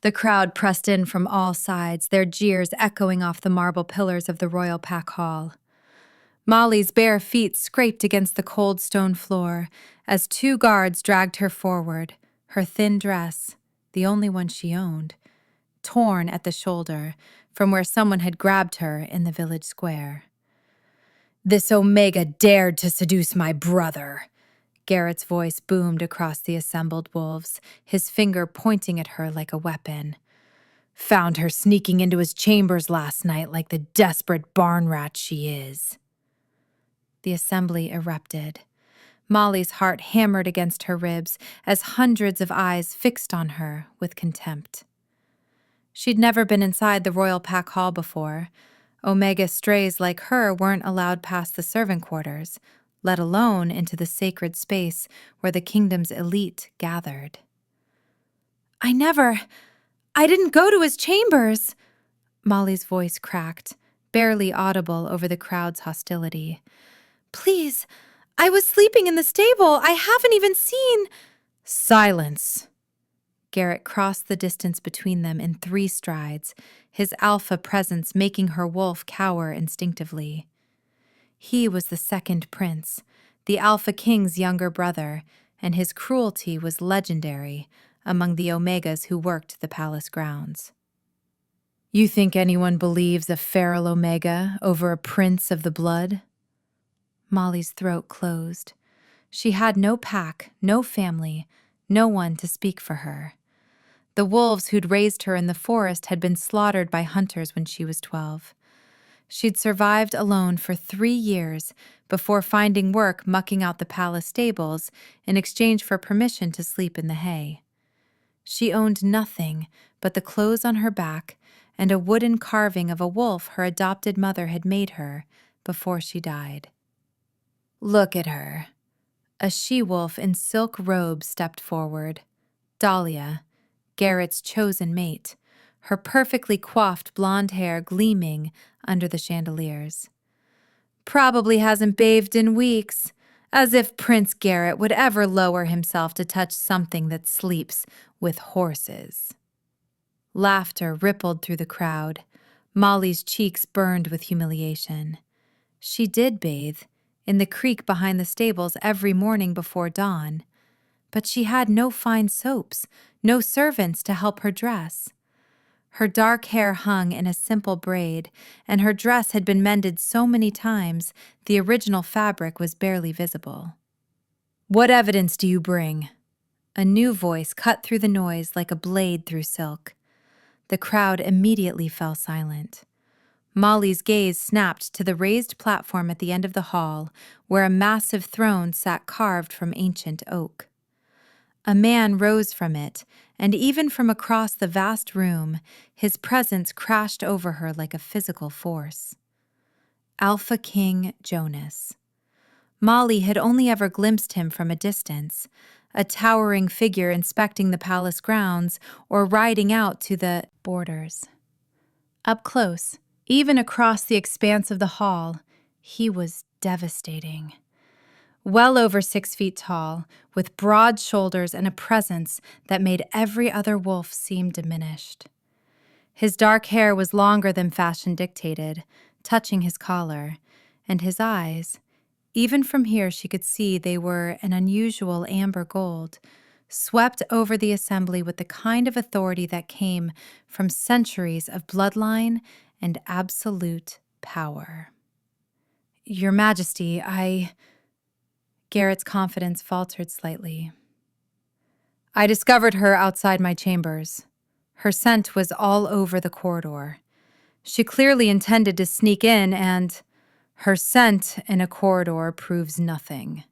The crowd pressed in from all sides, their jeers echoing off the marble pillars of the royal pack hall. Molly's bare feet scraped against the cold stone floor as two guards dragged her forward, her thin dress, the only one she owned, torn at the shoulder from where someone had grabbed her in the village square. "This Omega dared to seduce my brother," Garrett's voice boomed across the assembled wolves, his finger pointing at her like a weapon. "Found her sneaking into his chambers last night like the desperate barn rat she is." The assembly erupted. Molly's heart hammered against her ribs as hundreds of eyes fixed on her with contempt. She'd never been inside the royal pack hall before. Omega strays like her weren't allowed past the servant quarters, let alone into the sacred space where the kingdom's elite gathered. I didn't go to his chambers," Molly's voice cracked, barely audible over the crowd's hostility. "Please, I was sleeping in the stable. I haven't even seen—" "Silence!" Garrett crossed the distance between them in 3 strides, his alpha presence making her wolf cower instinctively. He was the second prince, the Alpha King's younger brother, and his cruelty was legendary among the Omegas who worked the palace grounds. "You think anyone believes a feral Omega over a prince of the blood?" Molly's throat closed. She had no pack, no family, no one to speak for her. The wolves who'd raised her in the forest had been slaughtered by hunters when she was 12. She'd survived alone for 3 years before finding work mucking out the palace stables in exchange for permission to sleep in the hay. She owned nothing but the clothes on her back and a wooden carving of a wolf her adopted mother had made her before she died. "Look at her." A she-wolf in silk robes stepped forward. Dahlia, Garrett's chosen mate, her perfectly coiffed blonde hair gleaming under the chandeliers. "Probably hasn't bathed in weeks, as if Prince Garrett would ever lower himself to touch something that sleeps with horses." Laughter rippled through the crowd. Molly's cheeks burned with humiliation. She did bathe in the creek behind the stables every morning before dawn, but she had no fine soaps, no servants to help her dress. Her dark hair hung in a simple braid, and her dress had been mended so many times the original fabric was barely visible. "What evidence do you bring?" A new voice cut through the noise like a blade through silk. The crowd immediately fell silent. Molly's gaze snapped to the raised platform at the end of the hall, where a massive throne sat carved from ancient oak. A man rose from it, and even from across the vast room, his presence crashed over her like a physical force. Alpha King Jonas. Molly had only ever glimpsed him from a distance, a towering figure inspecting the palace grounds or riding out to the borders. Up close, even across the expanse of the hall, he was devastating. Well over 6 feet tall, with broad shoulders and a presence that made every other wolf seem diminished. His dark hair was longer than fashion dictated, touching his collar, and his eyes, even from here she could see they were an unusual amber gold, swept over the assembly with the kind of authority that came from centuries of bloodline and absolute power. "Your Majesty, Garrett's confidence faltered slightly. "I discovered her outside my chambers. Her scent was all over the corridor. She clearly intended to sneak in, and her scent in a corridor proves nothing."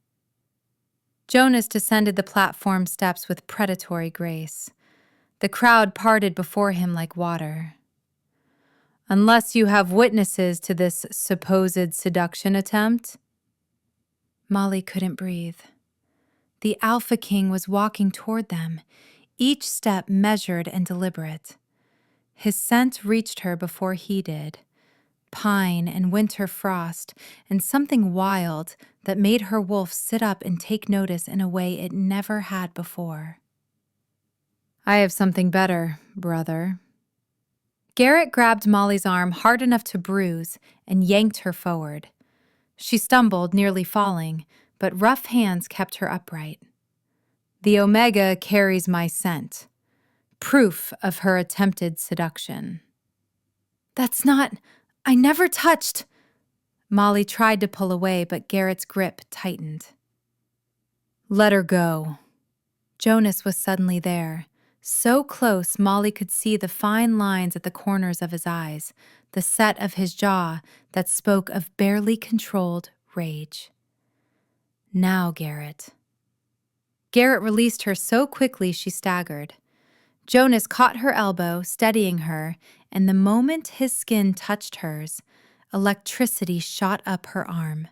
Jonas descended the platform steps with predatory grace. The crowd parted before him like water. "Unless you have witnesses to this supposed seduction attempt?" Molly couldn't breathe. The Alpha King was walking toward them, each step measured and deliberate. His scent reached her before he did. Pine and winter frost, and something wild that made her wolf sit up and take notice in a way it never had before. I have something better, brother. Garrett grabbed Molly's arm hard enough to bruise and yanked her forward. She stumbled, nearly falling, but rough hands kept her upright. The Omega carries my scent. Proof of her attempted seduction. That's not... I never touched... Molly tried to pull away, but Garrett's grip tightened. Let her go. Jonas was suddenly there. So close, Molly could see the fine lines at the corners of his eyes, the set of his jaw that spoke of barely controlled rage. Now, Garrett. Garrett released her so quickly she staggered. Jonas caught her elbow, steadying her, and the moment his skin touched hers, electricity shot up her arm.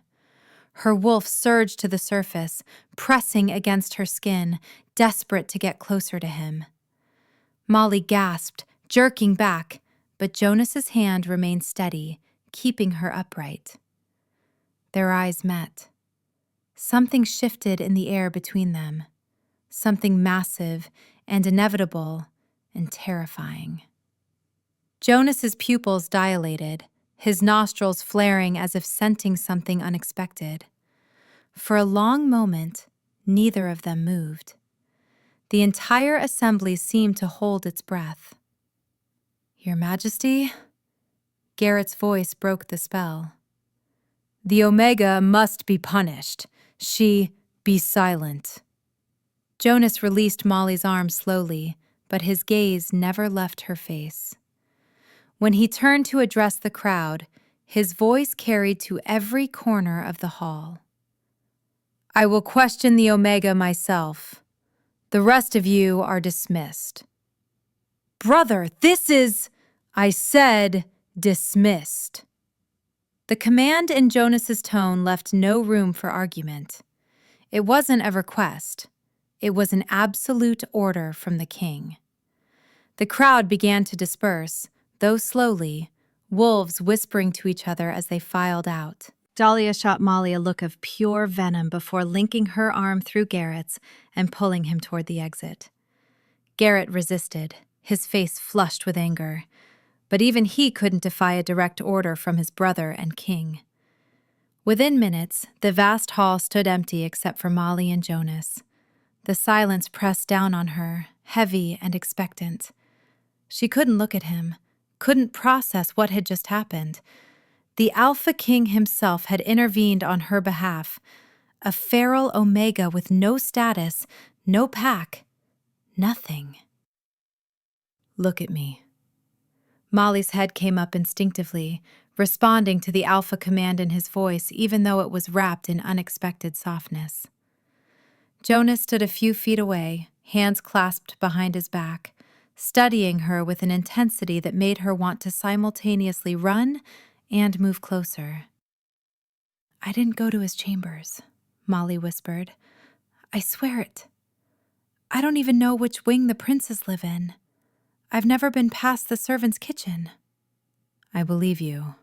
Her wolf surged to the surface, pressing against her skin, desperate to get closer to him. Molly gasped, jerking back, but Jonas's hand remained steady, keeping her upright. Their eyes met. Something shifted in the air between them, something massive and inevitable and terrifying. Jonas's pupils dilated, his nostrils flaring as if scenting something unexpected. For a long moment, neither of them moved. The entire assembly seemed to hold its breath. Your Majesty? Garrett's voice broke the spell. The Omega must be punished. Be silent. Jonas released Molly's arm slowly, but his gaze never left her face. When he turned to address the crowd, his voice carried to every corner of the hall. I will question the Omega myself. The rest of you are dismissed. Brother, this is... I said dismissed. The command in Jonas's tone left no room for argument. It wasn't a request. It was an absolute order from the king. The crowd began to disperse, though slowly, wolves whispering to each other as they filed out. Dahlia shot Molly a look of pure venom before linking her arm through Garrett's and pulling him toward the exit. Garrett resisted, his face flushed with anger, but even he couldn't defy a direct order from his brother and king. Within minutes, the vast hall stood empty except for Molly and Jonas. The silence pressed down on her, heavy and expectant. She couldn't look at him, couldn't process what had just happened. The Alpha King himself had intervened on her behalf, a feral Omega with no status, no pack, nothing. Look at me. Molly's head came up instinctively, responding to the Alpha command in his voice even though it was wrapped in unexpected softness. Jonas stood a few feet away, hands clasped behind his back, studying her with an intensity that made her want to simultaneously run and move closer. I didn't go to his chambers, Molly whispered. I swear it. I don't even know which wing the princes live in. I've never been past the servants' kitchen. I believe you.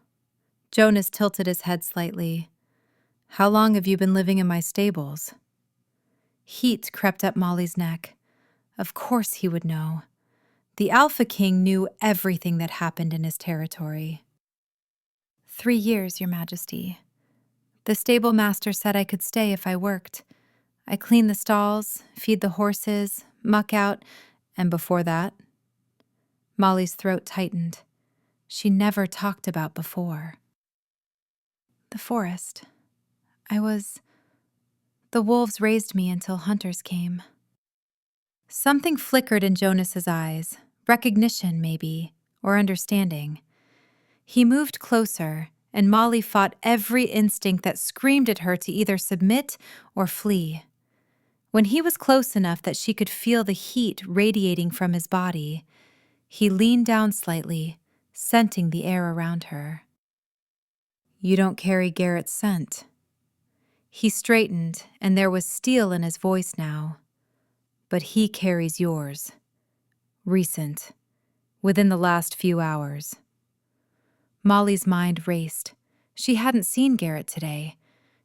Jonas tilted his head slightly. How long have you been living in my stables? Heat crept up Molly's neck. Of course he would know. The Alpha King knew everything that happened in his territory. 3 years, Your Majesty. The stable master said I could stay if I worked. I clean the stalls, feed the horses, muck out, and before that? Molly's throat tightened. She never talked about before. The forest. The wolves raised me until hunters came. Something flickered in Jonas's eyes, recognition maybe, or understanding. He moved closer, and Molly fought every instinct that screamed at her to either submit or flee. When he was close enough that she could feel the heat radiating from his body, he leaned down slightly, scenting the air around her. You don't carry Garrett's scent. He straightened, and there was steel in his voice now. But he carries yours. Recent. Within the last few hours. Molly's mind raced. She hadn't seen Garrett today.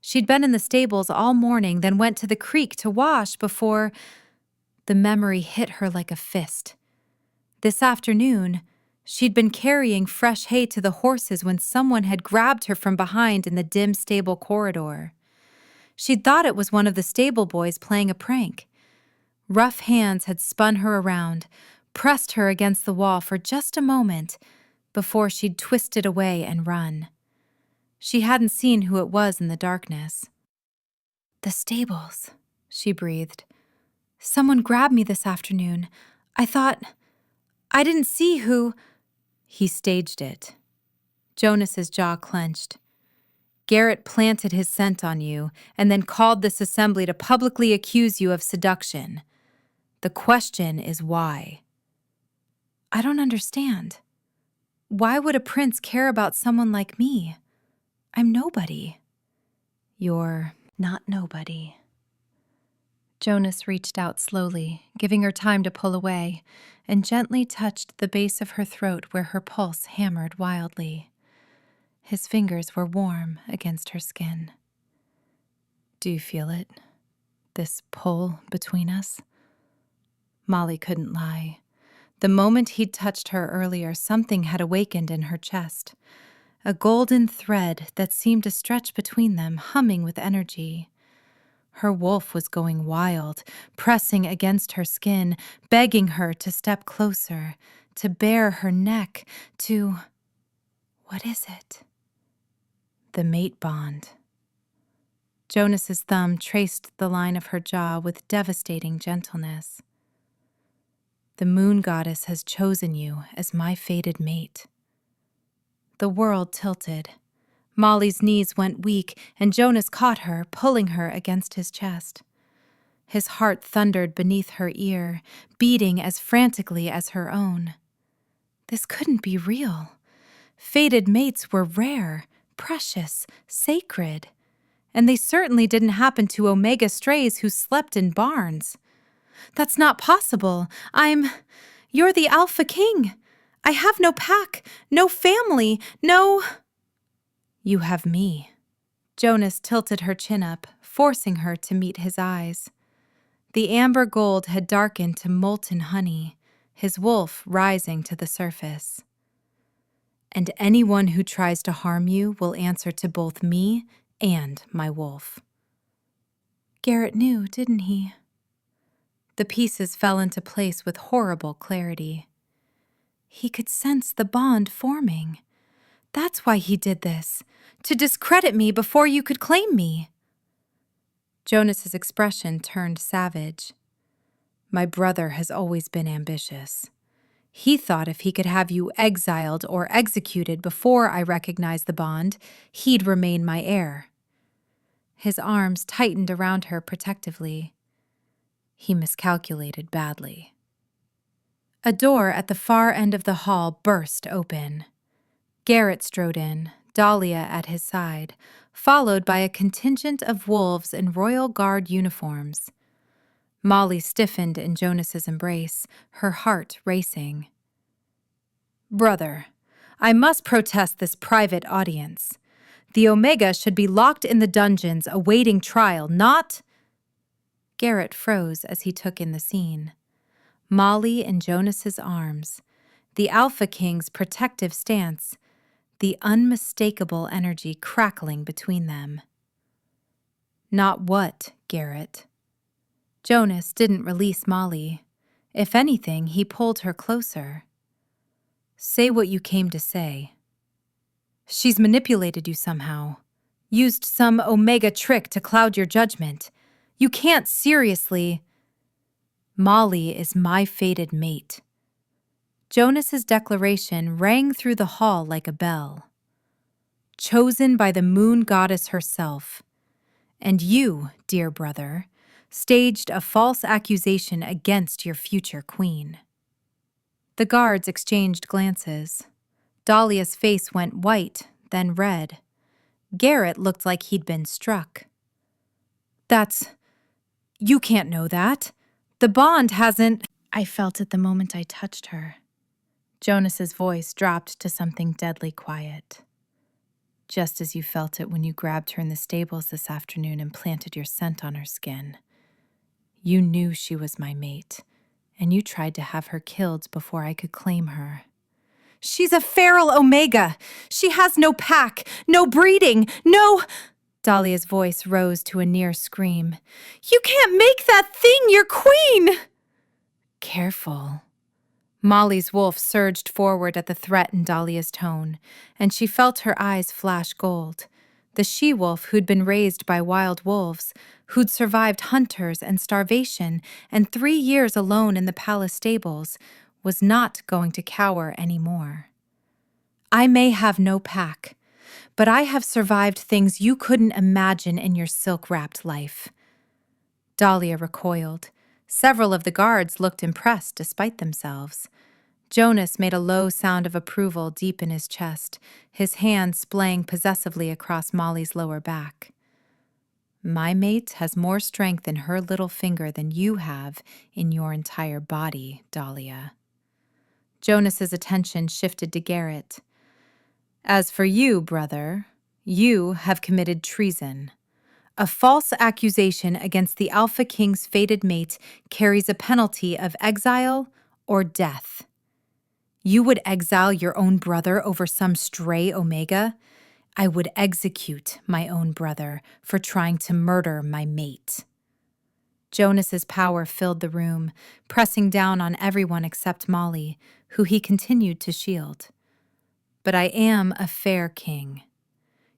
She'd been in the stables all morning, then went to the creek to wash before... The memory hit her like a fist. This afternoon, she'd been carrying fresh hay to the horses when someone had grabbed her from behind in the dim stable corridor. She'd thought it was one of the stable boys playing a prank. Rough hands had spun her around, pressed her against the wall for just a moment before she'd twisted away and run. She hadn't seen who it was in the darkness. "The stables," she breathed. "Someone grabbed me this afternoon. I didn't see who—" He staged it. Jonas's jaw clenched. "Garrett planted his scent on you and then called this assembly to publicly accuse you of seduction. The question is why?" "I don't understand. Why would a prince care about someone like me? I'm nobody." "You're not nobody." Jonas reached out slowly, giving her time to pull away, and gently touched the base of her throat where her pulse hammered wildly. His fingers were warm against her skin. "Do you feel it? This pull between us?" Molly couldn't lie. The moment he'd touched her earlier, something had awakened in her chest. A golden thread that seemed to stretch between them, humming with energy. Her wolf was going wild, pressing against her skin, begging her to step closer, to bare her neck, to— What is it? The mate bond. Jonas's thumb traced the line of her jaw with devastating gentleness. "The moon goddess has chosen you as my fated mate." The world tilted. Molly's knees went weak, and Jonas caught her, pulling her against his chest. His heart thundered beneath her ear, beating as frantically as her own. This couldn't be real. Fated mates were rare, precious, sacred, and they certainly didn't happen to Omega strays who slept in barns. "That's not possible. You're the Alpha King. I have no pack, no family, no—" "You have me." Jonas tilted her chin up, forcing her to meet his eyes. The amber gold had darkened to molten honey, his wolf rising to the surface. "And anyone who tries to harm you will answer to both me and my wolf." Garrett knew, didn't he? The pieces fell into place with horrible clarity. He could sense the bond forming. That's why he did this, to discredit me before you could claim me. Jonas's expression turned savage. "My brother has always been ambitious. He thought if he could have you exiled or executed before I recognized the bond, he'd remain my heir." His arms tightened around her protectively. He miscalculated badly. A door at the far end of the hall burst open. Garrett strode in, Dahlia at his side, followed by a contingent of wolves in royal guard uniforms. Molly stiffened in Jonas's embrace, her heart racing. "Brother, I must protest this private audience. The Omega should be locked in the dungeons awaiting trial, not—" Garrett froze as he took in the scene. Molly in Jonas's arms, the Alpha King's protective stance, the unmistakable energy crackling between them. "Not what, Garrett?" Jonas didn't release Molly. If anything, he pulled her closer. "Say what you came to say." "She's manipulated you somehow. Used some Omega trick to cloud your judgment. You can't seriously—" "Molly is my fated mate." Jonas's declaration rang through the hall like a bell. "Chosen by the moon goddess herself. And you, dear brother, staged a false accusation against your future queen." The guards exchanged glances. Dahlia's face went white, then red. Garrett looked like he'd been struck. You can't know that. The bond hasn't—" "I felt it the moment I touched her." Jonas's voice dropped to something deadly quiet. "Just as you felt it when you grabbed her in the stables this afternoon and planted your scent on her skin. You knew she was my mate, and you tried to have her killed before I could claim her. She's a feral Omega! She has no pack, no breeding, no— Dahlia's voice rose to a near scream. You can't make that thing your queen! Careful. Molly's wolf surged forward at the threat in Dahlia's tone, and she felt her eyes flash gold. The she-wolf who'd been raised by wild wolves, who'd survived hunters and starvation and 3 years alone in the palace stables, was not going to cower anymore. I may have no pack, but I have survived things you couldn't imagine in your silk-wrapped life. Dahlia recoiled. Several of the guards looked impressed despite themselves. Jonas made a low sound of approval deep in his chest, his hand splaying possessively across Molly's lower back. My mate has more strength in her little finger than you have in your entire body, Dahlia. Jonas's attention shifted to Garrett. As for you, brother, you have committed treason. A false accusation against the Alpha King's fated mate carries a penalty of exile or death. You would exile your own brother over some stray Omega? I would execute my own brother for trying to murder my mate. Jonas's power filled the room, pressing down on everyone except Molly, who he continued to shield. But I am a fair king.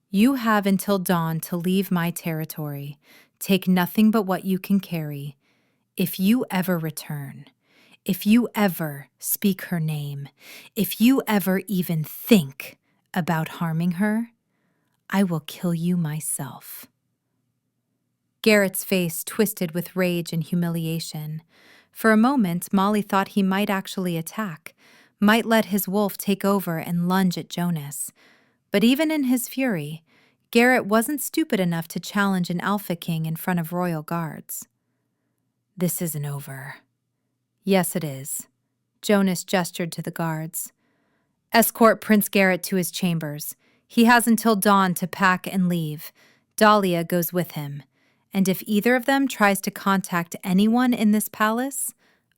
You have until dawn to leave my territory. Take nothing but what you can carry. If you ever return, if you ever speak her name, if you ever even think about harming her, I will kill you myself. Garrett's face twisted with rage and humiliation. For a moment, Molly thought he might actually attack, might let his wolf take over and lunge at Jonas. But even in his fury, Garrett wasn't stupid enough to challenge an Alpha King in front of royal guards. This isn't over. Yes, it is. Jonas gestured to the guards. Escort Prince Garrett to his chambers. He has until dawn to pack and leave. Dahlia goes with him. And if either of them tries to contact anyone in this palace,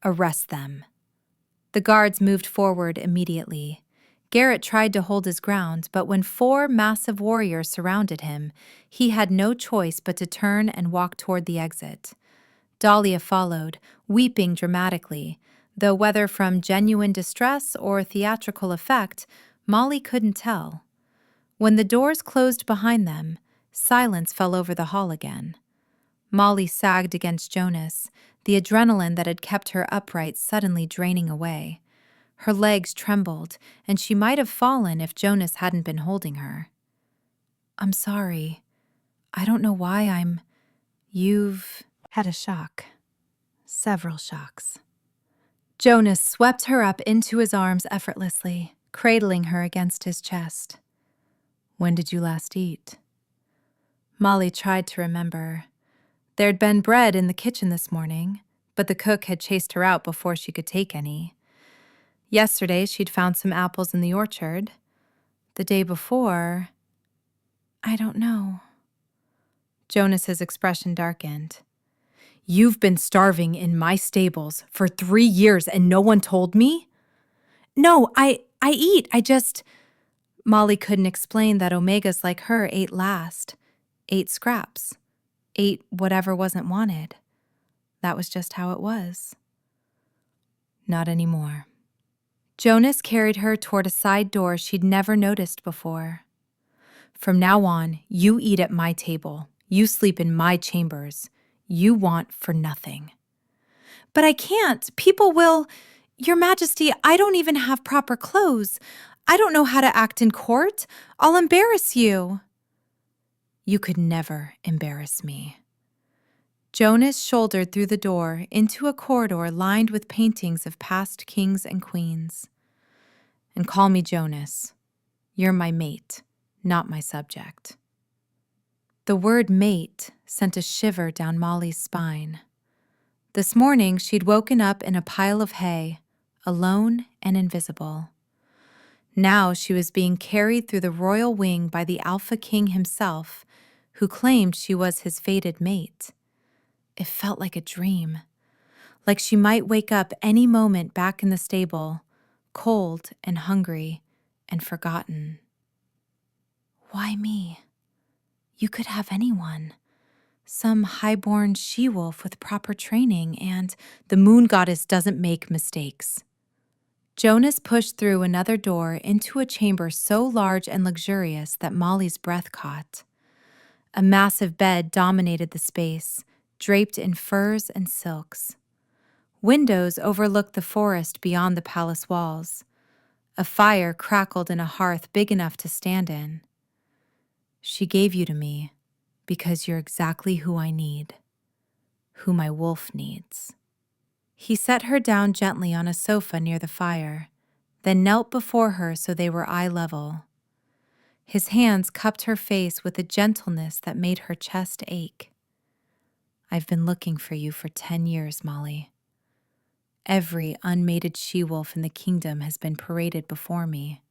arrest them. The guards moved forward immediately. Garrett tried to hold his ground, but when 4 massive warriors surrounded him, he had no choice but to turn and walk toward the exit. Dahlia followed, weeping dramatically, though whether from genuine distress or theatrical effect, Molly couldn't tell. When the doors closed behind them, silence fell over the hall again. Molly sagged against Jonas, the adrenaline that had kept her upright suddenly draining away. Her legs trembled, and she might have fallen if Jonas hadn't been holding her. I'm sorry. I don't know why You've had a shock. Several shocks. Jonas swept her up into his arms effortlessly, cradling her against his chest. When did you last eat? Molly tried to remember. There'd been bread in the kitchen this morning, but the cook had chased her out before she could take any. Yesterday, she'd found some apples in the orchard. The day before, I don't know. Jonas's expression darkened. You've been starving in my stables for 3 years and no one told me? No, I eat. Molly couldn't explain that Omegas like her ate last, ate scraps, ate whatever wasn't wanted. That was just how it was. Not anymore. Jonas carried her toward a side door she'd never noticed before. From now on, you eat at my table. You sleep in my chambers. You want for nothing. But I can't. People will— Your Majesty, I don't even have proper clothes. I don't know how to act in court. I'll embarrass you. You could never embarrass me. Jonas shouldered through the door into a corridor lined with paintings of past kings and queens. And call me Jonas. You're my mate, not my subject. The word mate sent a shiver down Molly's spine. This morning, she'd woken up in a pile of hay, alone and invisible. Now she was being carried through the royal wing by the Alpha King himself, who claimed she was his fated mate. It felt like a dream, like she might wake up any moment back in the stable, cold and hungry and forgotten. Why me? You could have anyone. Some high-born she-wolf with proper training, and the moon goddess doesn't make mistakes. Jonas pushed through another door into a chamber so large and luxurious that Molly's breath caught. A massive bed dominated the space, draped in furs and silks. Windows overlooked the forest beyond the palace walls. A fire crackled in a hearth big enough to stand in. She gave you to me because you're exactly who I need, who my wolf needs. He set her down gently on a sofa near the fire, then knelt before her so they were eye level. His hands cupped her face with a gentleness that made her chest ache. I've been looking for you for 10 years, Molly. Every unmated she-wolf in the kingdom has been paraded before me.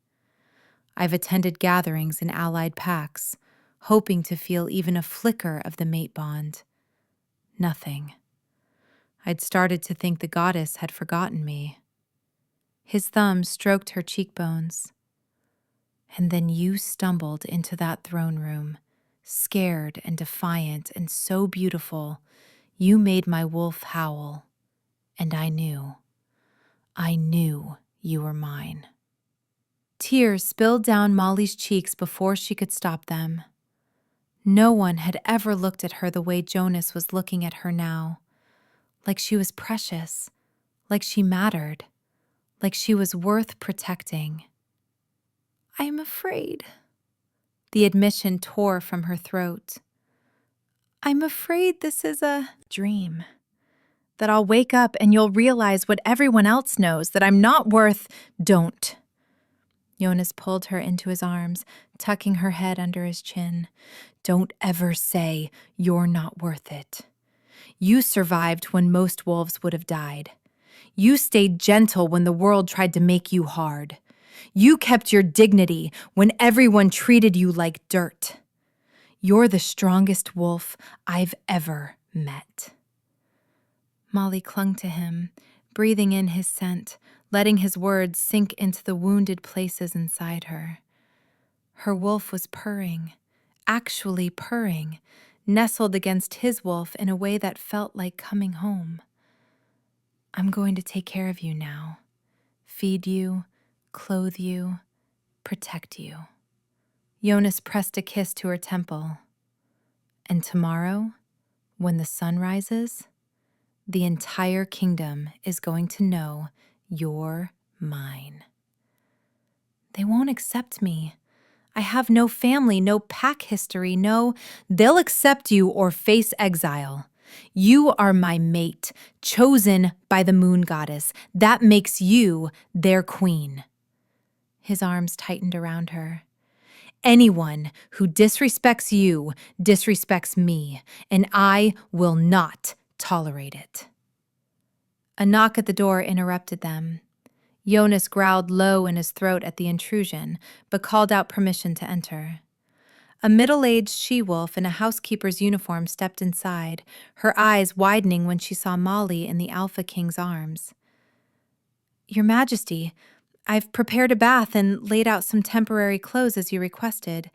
I've attended gatherings in allied packs, hoping to feel even a flicker of the mate bond. Nothing. I'd started to think the goddess had forgotten me. His thumb stroked her cheekbones. And then you stumbled into that throne room, scared and defiant and so beautiful, you made my wolf howl. And I knew you were mine. Tears spilled down Molly's cheeks before she could stop them. No one had ever looked at her the way Jonas was looking at her now, like she was precious, like she mattered, like she was worth protecting. I'm afraid. The admission tore from her throat. I'm afraid this is a dream. That I'll wake up and you'll realize what everyone else knows, that I'm not worth... Don't. Jonas pulled her into his arms, tucking her head under his chin. Don't ever say you're not worth it. You survived when most wolves would have died. You stayed gentle when the world tried to make you hard. You kept your dignity when everyone treated you like dirt. You're the strongest wolf I've ever met. Molly clung to him, breathing in his scent, letting his words sink into the wounded places inside her. Her wolf was purring, actually purring, nestled against his wolf in a way that felt like coming home. I'm going to take care of you now, feed you, clothe you, protect you. Jonas pressed a kiss to her temple. And tomorrow, when the sun rises, the entire kingdom is going to know you're mine. They won't accept me. I have no family, no pack history, they'll accept you or face exile. You are my mate, chosen by the moon goddess. That makes you their queen. His arms tightened around her. Anyone who disrespects you disrespects me, and I will not tolerate it. A knock at the door interrupted them. Jonas growled low in his throat at the intrusion, but called out permission to enter. A middle-aged she-wolf in a housekeeper's uniform stepped inside, her eyes widening when she saw Molly in the Alpha King's arms. Your Majesty, I've prepared a bath and laid out some temporary clothes as you requested.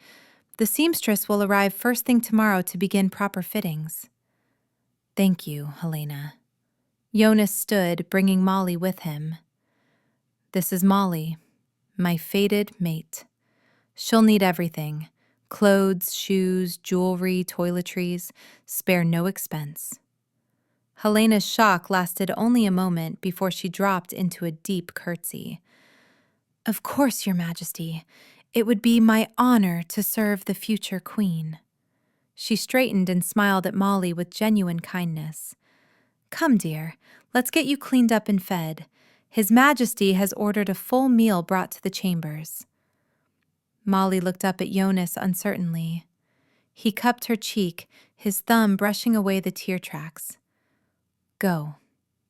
The seamstress will arrive first thing tomorrow to begin proper fittings. Thank you, Helena. Jonas stood, bringing Molly with him. This is Molly, my fated mate. She'll need everything. Clothes, shoes, jewelry, toiletries. Spare no expense. Helena's shock lasted only a moment before she dropped into a deep curtsy. Of course, Your Majesty. It would be my honor to serve the future queen. She straightened and smiled at Molly with genuine kindness. Come, dear, let's get you cleaned up and fed. His Majesty has ordered a full meal brought to the chambers. Molly looked up at Jonas uncertainly. He cupped her cheek, his thumb brushing away the tear tracks. Go.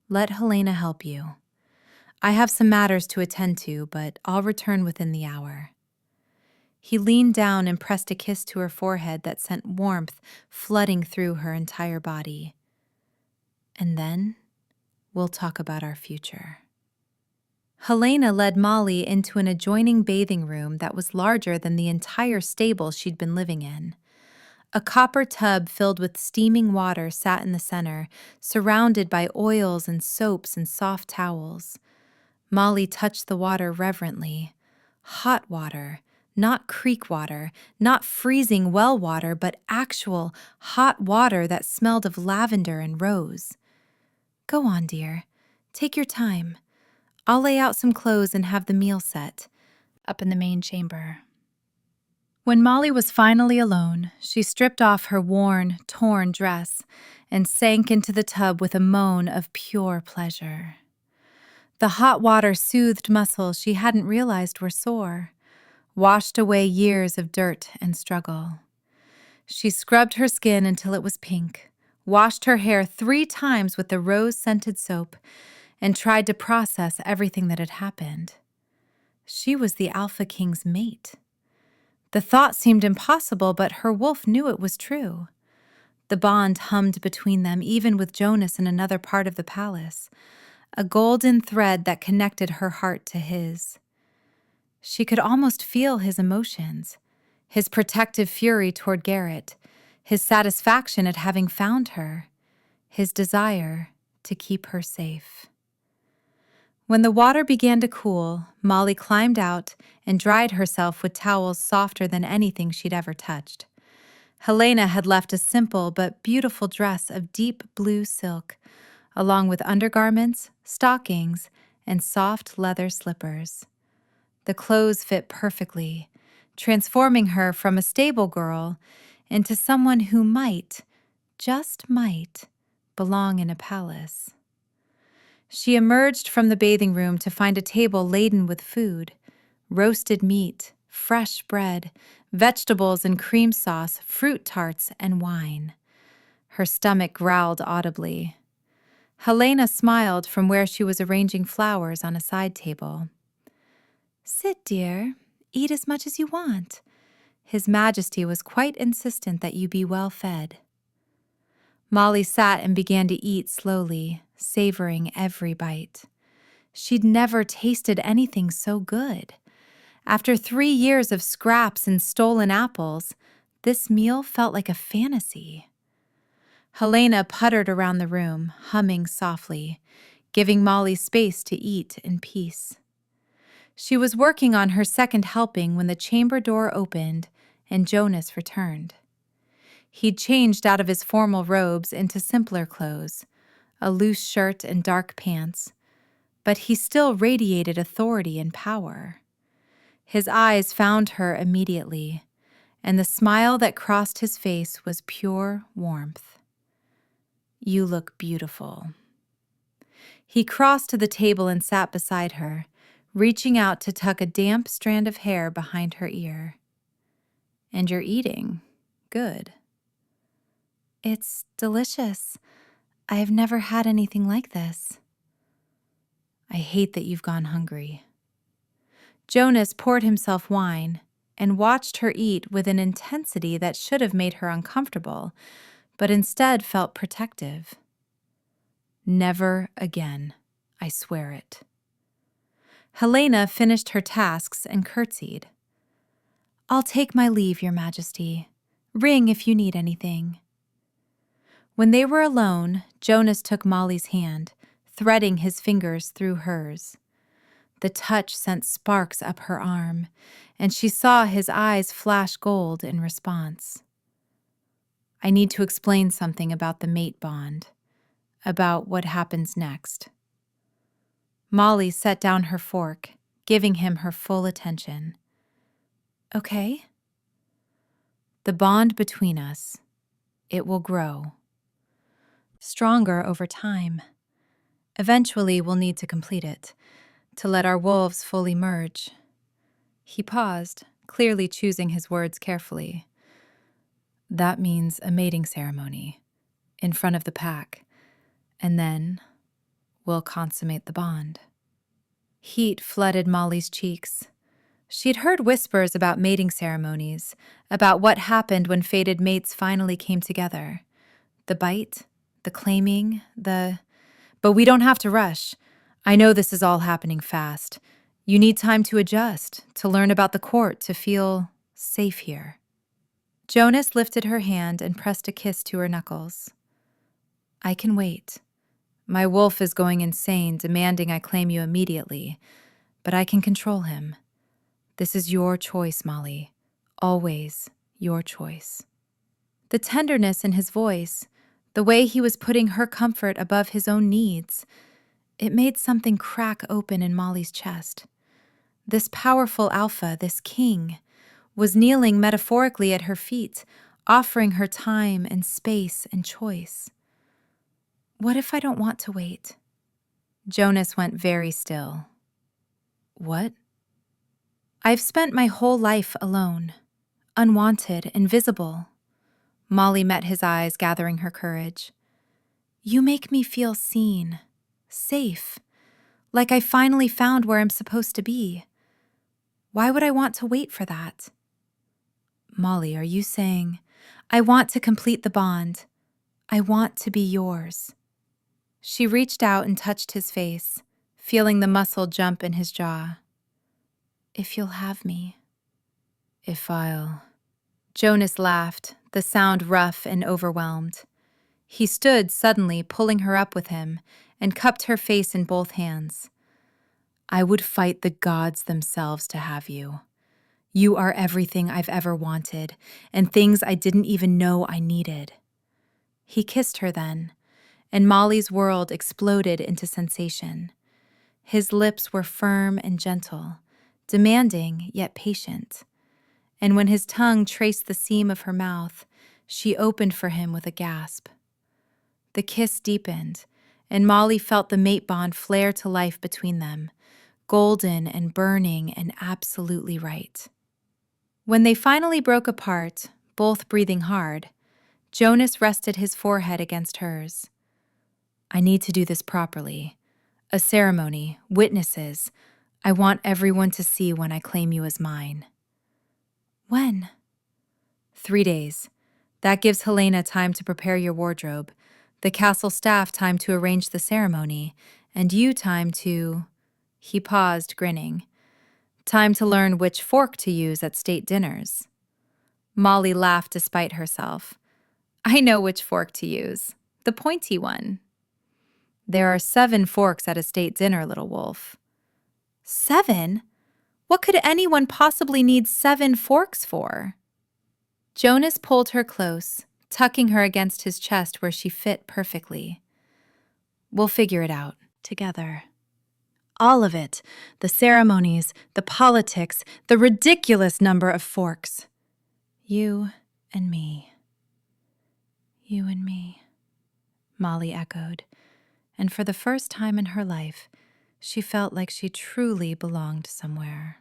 Let Helena help you. I have some matters to attend to, but I'll return within the hour. He leaned down and pressed a kiss to her forehead that sent warmth flooding through her entire body. And then we'll talk about our future." Helena led Molly into an adjoining bathing room that was larger than the entire stable she'd been living in. A copper tub filled with steaming water sat in the center, surrounded by oils and soaps and soft towels. Molly touched the water reverently. Hot water, not creek water, not freezing well water, but actual hot water that smelled of lavender and rose. "Go on, dear. Take your time. I'll lay out some clothes and have the meal set up in the main chamber." When Molly was finally alone, she stripped off her worn, torn dress and sank into the tub with a moan of pure pleasure. The hot water soothed muscles she hadn't realized were sore, washed away years of dirt and struggle. She scrubbed her skin until it was pink, washed her hair 3 times with the rose-scented soap, and tried to process everything that had happened. She was the Alpha King's mate. The thought seemed impossible, but her wolf knew it was true. The bond hummed between them, even with Jonas in another part of the palace, a golden thread that connected her heart to his. She could almost feel his emotions, his protective fury toward Garrett, his satisfaction at having found her, his desire to keep her safe. When the water began to cool, Molly climbed out and dried herself with towels softer than anything she'd ever touched. Helena had left a simple but beautiful dress of deep blue silk, along with undergarments, stockings, and soft leather slippers. The clothes fit perfectly, transforming her from a stable girl into someone who might, just might, belong in a palace. She emerged from the bathing room to find a table laden with food: roasted meat, fresh bread, vegetables and cream sauce, fruit tarts, and wine. Her stomach growled audibly. Helena smiled from where she was arranging flowers on a side table. "Sit, dear. Eat as much as you want. His Majesty was quite insistent that you be well fed." Molly sat and began to eat slowly, savoring every bite. She'd never tasted anything so good. After 3 years of scraps and stolen apples, this meal felt like a fantasy. Helena puttered around the room, humming softly, giving Molly space to eat in peace. She was working on her second helping when the chamber door opened and Jonas returned. He'd changed out of his formal robes into simpler clothes, a loose shirt and dark pants, but he still radiated authority and power. His eyes found her immediately, and the smile that crossed his face was pure warmth. "You look beautiful." He crossed to the table and sat beside her, reaching out to tuck a damp strand of hair behind her ear. "And you're eating. Good." "It's delicious. I've never had anything like this." "I hate that you've gone hungry." Jonas poured himself wine and watched her eat with an intensity that should have made her uncomfortable, but instead felt protective. "Never again, I swear it." Helena finished her tasks and curtsied. "I'll take my leave, Your Majesty. Ring if you need anything." When they were alone, Jonas took Molly's hand, threading his fingers through hers. The touch sent sparks up her arm, and she saw his eyes flash gold in response. "I need to explain something about the mate bond, about what happens next." Molly set down her fork, giving him her full attention. "Okay." "The bond between us, it will grow. Stronger over time. Eventually, we'll need to complete it, to let our wolves fully merge." He paused, clearly choosing his words carefully. "That means a mating ceremony, in front of the pack, and then we'll consummate the bond." Heat flooded Molly's cheeks. She'd heard whispers about mating ceremonies, about what happened when fated mates finally came together. The bite, the claiming, But we don't have to rush. I know this is all happening fast. You need time to adjust, to learn about the court, to feel safe here. Jonas lifted her hand and pressed a kiss to her knuckles. I can wait. My wolf is going insane, demanding I claim you immediately, but I can control him. This is your choice, Molly. Always your choice. The tenderness in his voice, the way he was putting her comfort above his own needs, it made something crack open in Molly's chest. This powerful alpha, this king, was kneeling metaphorically at her feet, offering her time and space and choice. What if I don't want to wait? Jonas went very still. What? I've spent my whole life alone, unwanted, invisible. Molly met his eyes, gathering her courage. You make me feel seen, safe, like I finally found where I'm supposed to be. Why would I want to wait for that? Molly, are you saying, I want to complete the bond. I want to be yours. She reached out and touched his face, feeling the muscle jump in his jaw. If you'll have me. If I'll... Jonas laughed, the sound rough and overwhelmed. He stood suddenly, pulling her up with him, and cupped her face in both hands. I would fight the gods themselves to have you. You are everything I've ever wanted, and things I didn't even know I needed. He kissed her then, and Molly's world exploded into sensation. His lips were firm and gentle, demanding yet patient. And when his tongue traced the seam of her mouth, she opened for him with a gasp. The kiss deepened, and Molly felt the mate bond flare to life between them, golden and burning and absolutely right. When they finally broke apart, both breathing hard, Jonas rested his forehead against hers. I need to do this properly. A ceremony, witnesses. I want everyone to see when I claim you as mine. When? 3 days. That gives Helena time to prepare your wardrobe, the castle staff time to arrange the ceremony, and you time to... He paused, grinning. Time to learn which fork to use at state dinners. Molly laughed despite herself. I know which fork to use. The pointy one. There are 7 forks at a state dinner, little wolf. 7? What could anyone possibly need 7 forks for? Jonas pulled her close, tucking her against his chest where she fit perfectly. We'll figure it out, together. All of it, the ceremonies, the politics, the ridiculous number of forks. You and me. You and me, Molly echoed, and for the first time in her life, she felt like she truly belonged somewhere.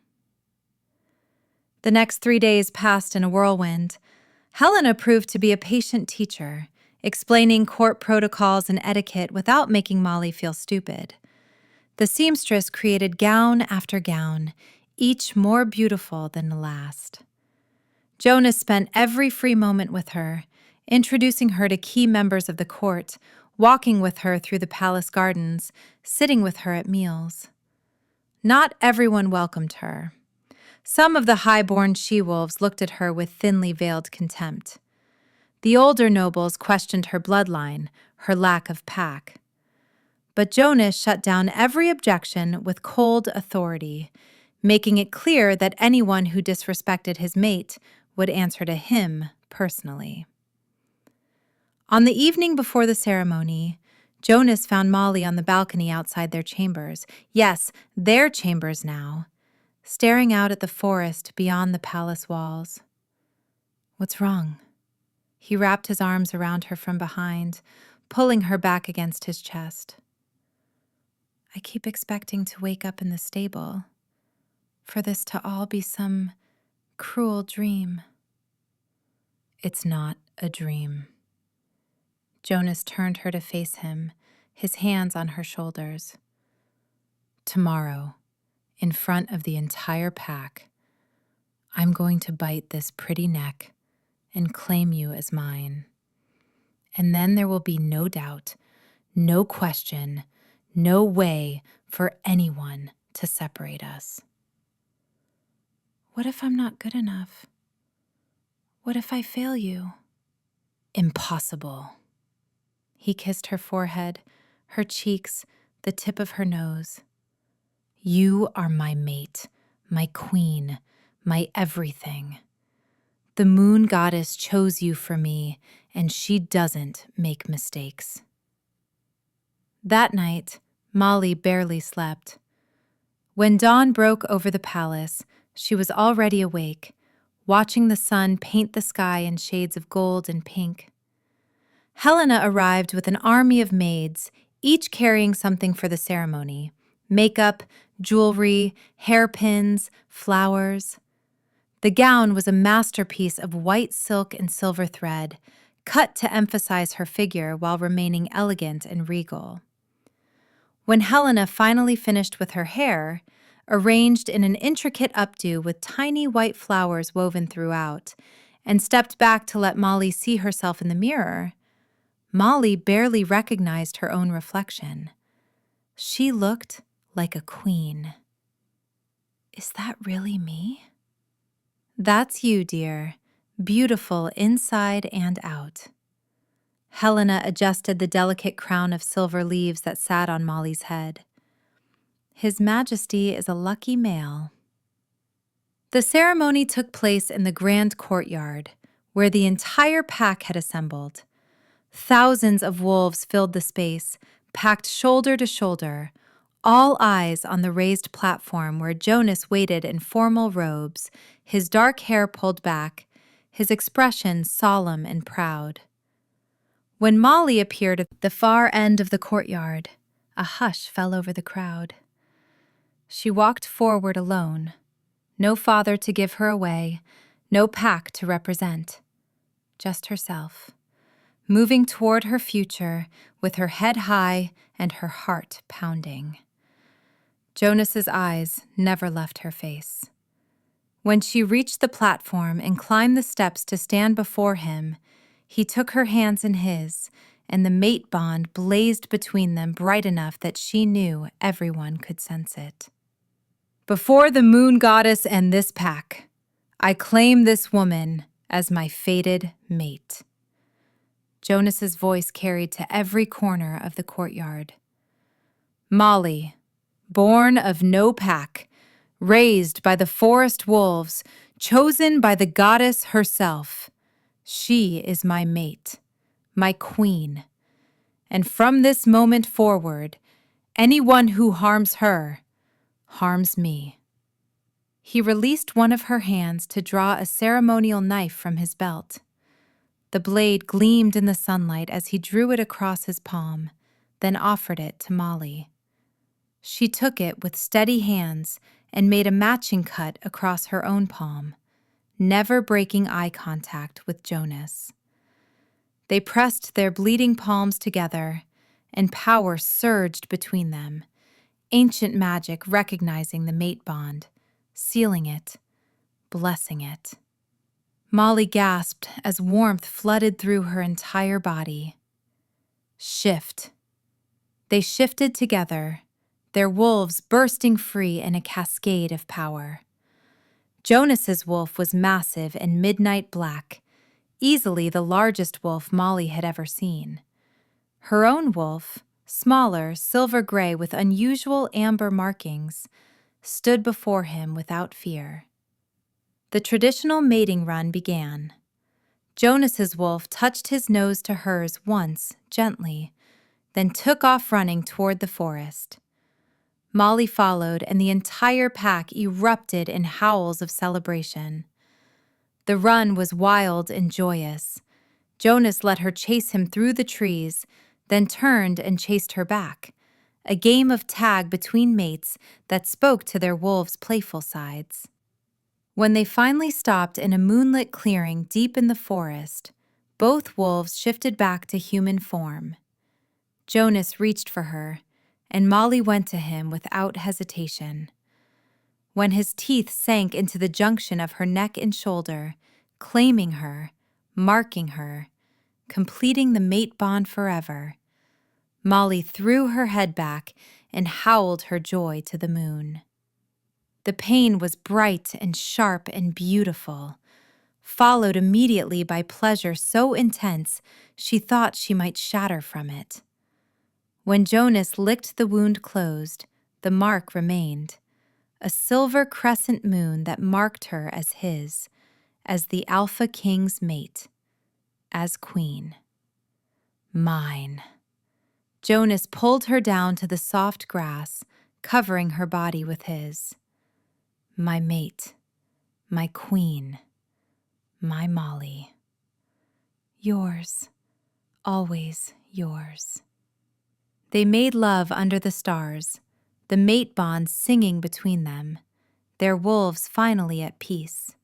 The next 3 days passed in a whirlwind. Helena proved to be a patient teacher, explaining court protocols and etiquette without making Molly feel stupid. The seamstress created gown after gown, each more beautiful than the last. Jonas spent every free moment with her, introducing her to key members of the court, walking with her through the palace gardens, sitting with her at meals. Not everyone welcomed her. Some of the high-born she-wolves looked at her with thinly veiled contempt. The older nobles questioned her bloodline, her lack of pack. But Jonas shut down every objection with cold authority, making it clear that anyone who disrespected his mate would answer to him personally. On the evening before the ceremony, Jonas found Molly on the balcony outside their chambers. Yes, their chambers now, staring out at the forest beyond the palace walls. What's wrong? He wrapped his arms around her from behind, pulling her back against his chest. I keep expecting to wake up in the stable, for this to all be some cruel dream. It's not a dream. Jonas turned her to face him, his hands on her shoulders. Tomorrow, in front of the entire pack, I'm going to bite this pretty neck and claim you as mine. And then there will be no doubt, no question, no way for anyone to separate us. What if I'm not good enough? What if I fail you? Impossible. He kissed her forehead, her cheeks, the tip of her nose. You are my mate, my queen, my everything. The moon goddess chose you for me, and she doesn't make mistakes. That night, Molly barely slept. When dawn broke over the palace, she was already awake, watching the sun paint the sky in shades of gold and pink. Helena arrived with an army of maids, each carrying something for the ceremony: makeup, jewelry, hairpins, flowers. The gown was a masterpiece of white silk and silver thread, cut to emphasize her figure while remaining elegant and regal. When Helena finally finished with her hair, arranged in an intricate updo with tiny white flowers woven throughout, and stepped back to let Molly see herself in the mirror, Molly barely recognized her own reflection. She looked like a queen. Is that really me? That's you, dear, beautiful inside and out. Helena adjusted the delicate crown of silver leaves that sat on Molly's head. His Majesty is a lucky male. The ceremony took place in the grand courtyard, where the entire pack had assembled. Thousands of wolves filled the space, packed shoulder to shoulder, all eyes on the raised platform where Jonas waited in formal robes, his dark hair pulled back, his expression solemn and proud. When Molly appeared at the far end of the courtyard, a hush fell over the crowd. She walked forward alone, no father to give her away, no pack to represent, just herself, moving toward her future with her head high and her heart pounding. Jonas's eyes never left her face. When she reached the platform and climbed the steps to stand before him, he took her hands in his, and the mate bond blazed between them bright enough that she knew everyone could sense it. Before the moon goddess and this pack, I claim this woman as my fated mate. Jonas's voice carried to every corner of the courtyard. Molly, born of no pack, raised by the forest wolves, chosen by the goddess herself, she is my mate, my queen. And from this moment forward, anyone who harms her harms me. He released one of her hands to draw a ceremonial knife from his belt. The blade gleamed in the sunlight as he drew it across his palm, then offered it to Molly. She took it with steady hands and made a matching cut across her own palm, never breaking eye contact with Jonas. They pressed their bleeding palms together, and power surged between them, ancient magic recognizing the mate bond, sealing it, blessing it. Molly gasped as warmth flooded through her entire body. Shift. They shifted together, their wolves bursting free in a cascade of power. Jonas's wolf was massive and midnight black, easily the largest wolf Molly had ever seen. Her own wolf, smaller, silver gray with unusual amber markings, stood before him without fear. The traditional mating run began. Jonas's wolf touched his nose to hers once, gently, then took off running toward the forest. Molly followed, and the entire pack erupted in howls of celebration. The run was wild and joyous. Jonas let her chase him through the trees, then turned and chased her back, a game of tag between mates that spoke to their wolves' playful sides. When they finally stopped in a moonlit clearing deep in the forest, both wolves shifted back to human form. Jonas reached for her, and Molly went to him without hesitation. When his teeth sank into the junction of her neck and shoulder, claiming her, marking her, completing the mate bond forever. Molly threw her head back and howled her joy to the moon. The pain was bright and sharp and beautiful, followed immediately by pleasure so intense she thought she might shatter from it. When Jonas licked the wound closed, the mark remained, a silver crescent moon that marked her as his, as the Alpha King's mate, as queen. Mine. Jonas pulled her down to the soft grass, covering her body with his. My mate, my queen, my Molly. Yours, always yours. They made love under the stars, the mate bond singing between them, their wolves finally at peace.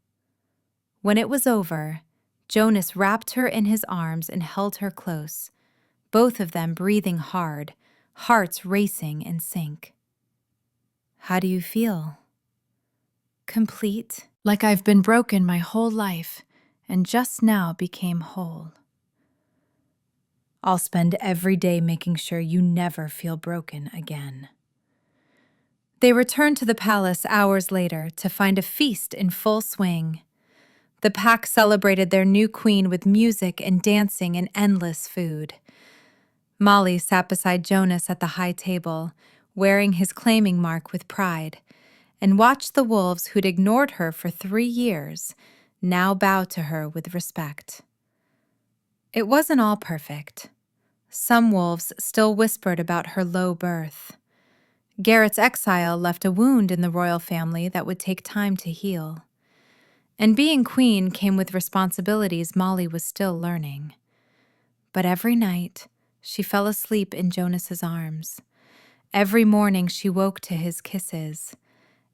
When it was over, Jonas wrapped her in his arms and held her close, both of them breathing hard, hearts racing in sync. How do you feel? Complete, like I've been broken my whole life and just now became whole. I'll spend every day making sure you never feel broken again. They returned to the palace hours later to find a feast in full swing. The pack celebrated their new queen with music and dancing and endless food. Molly sat beside Jonas at the high table, wearing his claiming mark with pride, and watched the wolves who'd ignored her for 3 years now bow to her with respect. It wasn't all perfect. Some wolves still whispered about her low birth. Garrett's exile left a wound in the royal family that would take time to heal. And being queen came with responsibilities Molly was still learning. But every night, she fell asleep in Jonas's arms. Every morning she woke to his kisses.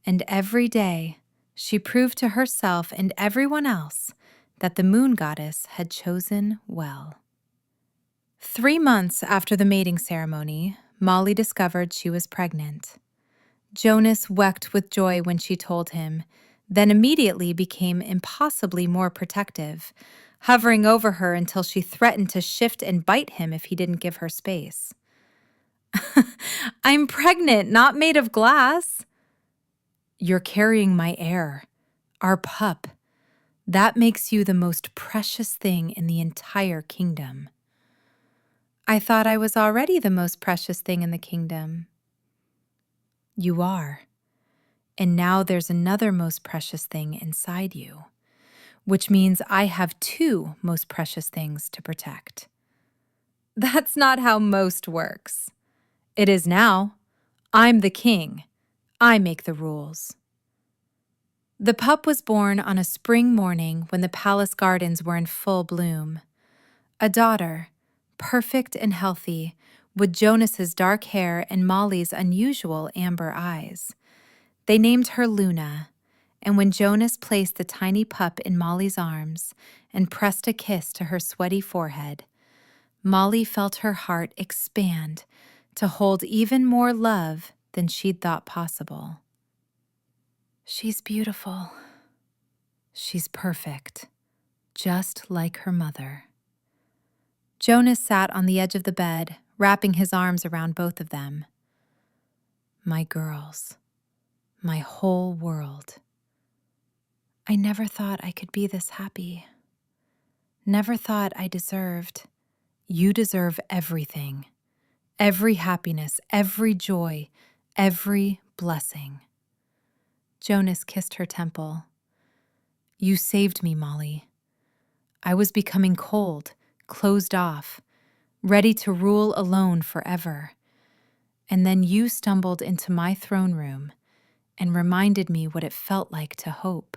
And every day, she proved to herself and everyone else that the moon goddess had chosen well. 3 months after the mating ceremony, Molly discovered she was pregnant. Jonas wept with joy when she told him, then immediately became impossibly more protective, hovering over her until she threatened to shift and bite him if he didn't give her space. I'm pregnant, not made of glass. You're carrying my heir, our pup. That makes you the most precious thing in the entire kingdom. I thought I was already the most precious thing in the kingdom. You are. And now there's another most precious thing inside you, which means I have 2 most precious things to protect. That's not how most works. It is now. I'm the king. I make the rules. The pup was born on a spring morning when the palace gardens were in full bloom. A daughter, perfect and healthy, with Jonas's dark hair and Molly's unusual amber eyes. They named her Luna, and when Jonas placed the tiny pup in Molly's arms and pressed a kiss to her sweaty forehead, Molly felt her heart expand to hold even more love than she'd thought possible. She's beautiful. She's perfect, just like her mother. Jonas sat on the edge of the bed, wrapping his arms around both of them. My girls, my whole world. I never thought I could be this happy. Never thought I deserved. You deserve everything. Every happiness, every joy, every blessing. Jonas kissed her temple. You saved me, Molly. I was becoming cold, closed off, ready to rule alone forever. And then you stumbled into my throne room and reminded me what it felt like to hope.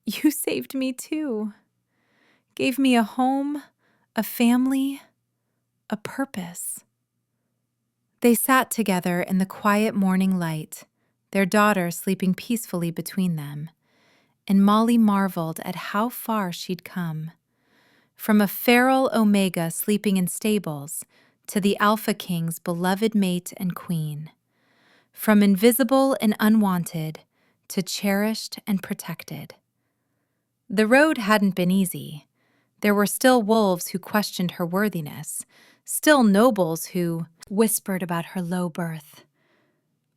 You saved me too. Gave me a home, a family, a purpose. They sat together in the quiet morning light, their daughter sleeping peacefully between them, and Molly marveled at how far she'd come. From a feral omega sleeping in stables to the Alpha King's beloved mate and queen. From invisible and unwanted to cherished and protected. The road hadn't been easy. There were still wolves who questioned her worthiness, still nobles who whispered about her low birth.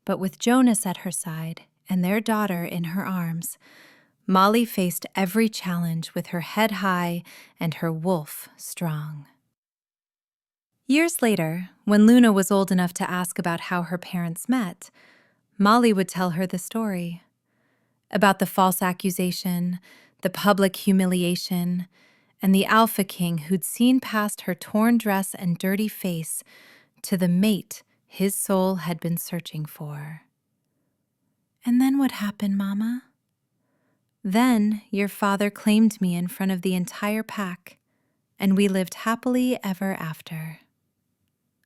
But with Jonas at her side and their daughter in her arms, Molly faced every challenge with her head high and her wolf strong. Years later, when Luna was old enough to ask about how her parents met, Molly would tell her the story. About the false accusation, the public humiliation, and the Alpha King who'd seen past her torn dress and dirty face to the mate his soul had been searching for. "And then what happened, Mama?" "Then your father claimed me in front of the entire pack, and we lived happily ever after."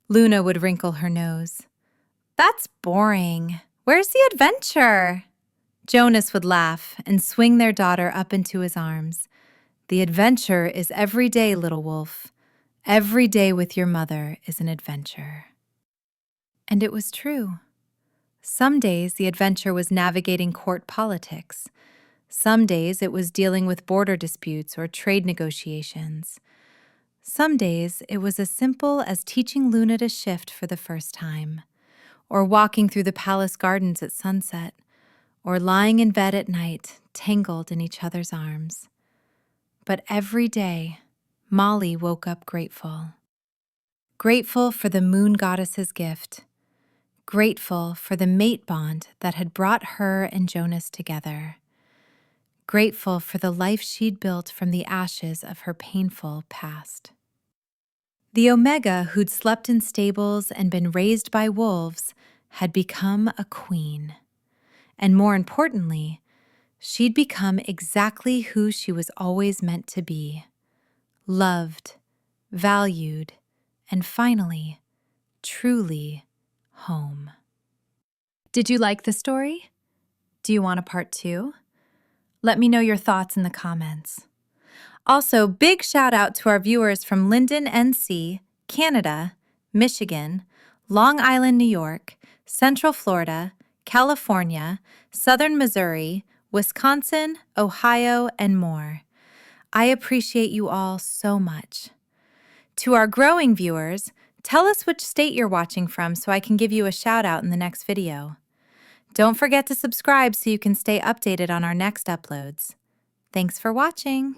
Luna would wrinkle her nose. "That's boring. Where's the adventure?" Jonas would laugh and swing their daughter up into his arms. "The adventure is every day, little wolf. Every day with your mother is an adventure." And it was true. Some days the adventure was navigating court politics. Some days it was dealing with border disputes or trade negotiations. Some days it was as simple as teaching Luna to shift for the first time, or walking through the palace gardens at sunset, or lying in bed at night, tangled in each other's arms. But every day, Molly woke up grateful. Grateful for the moon goddess's gift. Grateful for the mate bond that had brought her and Jonas together. Grateful for the life she'd built from the ashes of her painful past. The Omega who'd slept in stables and been raised by wolves had become a queen. And more importantly, she'd become exactly who she was always meant to be. Loved, valued, and finally, truly home. Did you like the story? Do you want a part 2? Let me know your thoughts in the comments. Also, big shout out to our viewers from Linden, NC, Canada, Michigan, Long Island, New York, Central Florida, California, Southern Missouri, Wisconsin, Ohio, and more. I appreciate you all so much. To our growing viewers, tell us which state you're watching from so I can give you a shout out in the next video. Don't forget to subscribe so you can stay updated on our next uploads. Thanks for watching.